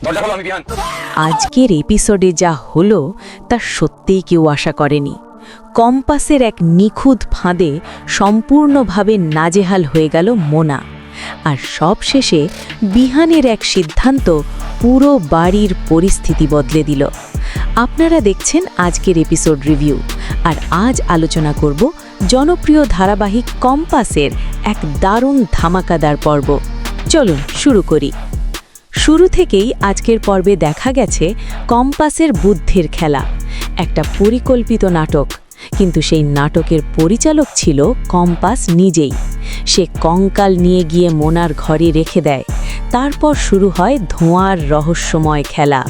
দরজা খোলো, আমি বিহান। আজকের এপিসোডে যা হলো তা সত্যিই কেউ আশা করেনি। কম্পাসের এক নিখুঁত ফাঁদে সম্পূর্ণভাবে নাজেহাল হয়ে গেল মোনা। আর সবশেষে বিহানের এক সিদ্ধান্ত পুরো বাড়ির পরিস্থিতি বদলে দিল। আপনারা দেখছেন আজকের এপিসোড রিভিউ, আর আজ আলোচনা করব জনপ্রিয় ধারাবাহিক কম্পাসের এক দারুণ ধামাকাদার পর্ব। চলুন শুরু করি। শুরু থেকেই আজকের পর্বে দেখা গেছে কম্পাসের বুদ্ধির খেলা, একটা পরিকল্পিত নাটক। কিন্তু সেই নাটকের পরিচালক ছিল কম্পাস নিজেই। সে কঙ্কাল নিয়ে গিয়ে মোনার ঘরে রেখে দেয়। তারপর শুরু হয় ধোঁয়ার রহস্যময় খেলা।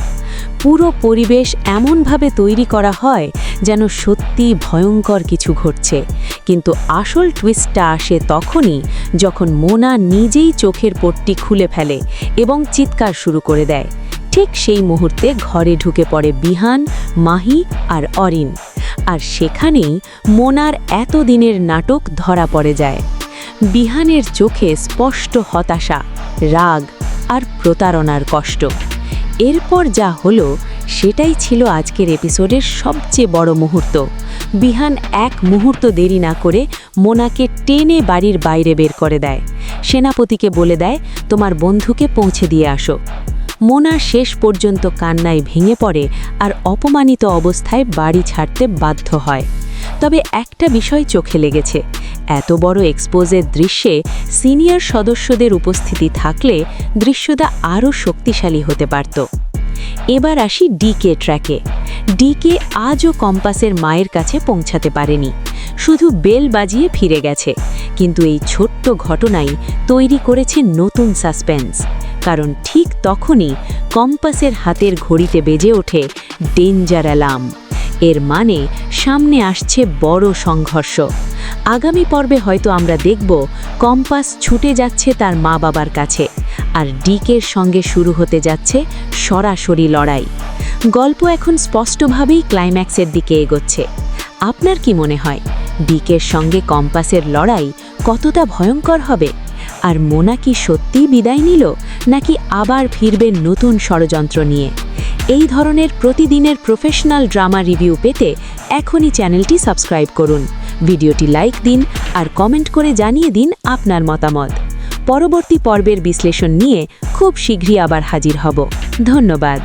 পুরো পরিবেশ এমনভাবে তৈরি করা হয় যেন সত্যি ভয়ঙ্কর কিছু ঘটছে। কিন্তু আসল টুইস্টটা আসে তখনই যখন মোনা নিজেই চোখের পট্টি খুলে ফেলে এবং চিৎকার শুরু করে দেয়। ঠিক সেই মুহূর্তে ঘরে ঢুকে পড়ে বিহান, মাহি আর অরিন। আর সেখানেই মোনার এতদিনের নাটক ধরা পড়ে যায়। বিহানের চোখে স্পষ্ট হতাশা, রাগ আর প্রতারণার কষ্ট। এরপর যা হলো সেটাই ছিল আজকের এপিসোডের সবচেয়ে বড় মুহূর্ত। বিহান এক মুহূর্ত দেরি না করে মোনাকে টেনে বাড়ির বাইরে বের করে দেয়। সেনাপতিকে বলে দেয়, তোমার বন্ধুকে পৌঁছে দিয়ে আসো। মোনা শেষ পর্যন্ত কান্নায় ভেঙে পড়ে আর অপমানিত অবস্থায় বাড়ি ছাড়তে বাধ্য হয়। তবে একটা বিষয় চোখে লেগেছে, এত বড় এক্সপোজের দৃশ্যে সিনিয়র সদস্যদের উপস্থিতি থাকলে দৃশ্যটা আরও শক্তিশালী হতে পারত। এবার আসি ডিকে ট্র্যাকে। ডিকে আজও কম্পাসের মায়ের কাছে পৌঁছাতে পারেনি, শুধু বেল বাজিয়ে ফিরে গেছে। কিন্তু এই ছোট্ট ঘটনাই তৈরি করেছে নতুন সাসপেন্স। কারণ ঠিক তখনই কম্পাসের হাতের ঘড়িতে বেজে ওঠে ডেঞ্জার অ্যালার্ম। এর মানে সামনে আসছে বড় সংঘর্ষ। আগামী পর্বে হয়তো আমরা দেখব কম্পাস ছুটে যাচ্ছে তার মা বাবার কাছে, আর ডিকের সঙ্গে শুরু হতে যাচ্ছে সরাসরি লড়াই। গল্প এখন স্পষ্টভাবেই ক্লাইম্যাক্সের দিকে এগোচ্ছে। আপনার কি মনে হয় ডিকের সঙ্গে কম্পাসের লড়াই কতটা ভয়ঙ্কর হবে? আর মোনা কি সত্যিই বিদায় নিল, নাকি আবার ফিরবে নতুন ষড়যন্ত্র নিয়ে? এই ধরনের প্রতিদিনের প্রফেশনাল ড্রামা রিভিউ পেতে এখনই চ্যানেলটি সাবস্ক্রাইব করুন, ভিডিওটি লাইক দিন আর কমেন্ট করে জানিয়ে দিন আপনার মতামত। পরবর্তী পর্বের বিশ্লেষণ নিয়ে খুব শীঘ্রই আবার হাজির হব। ধন্যবাদ।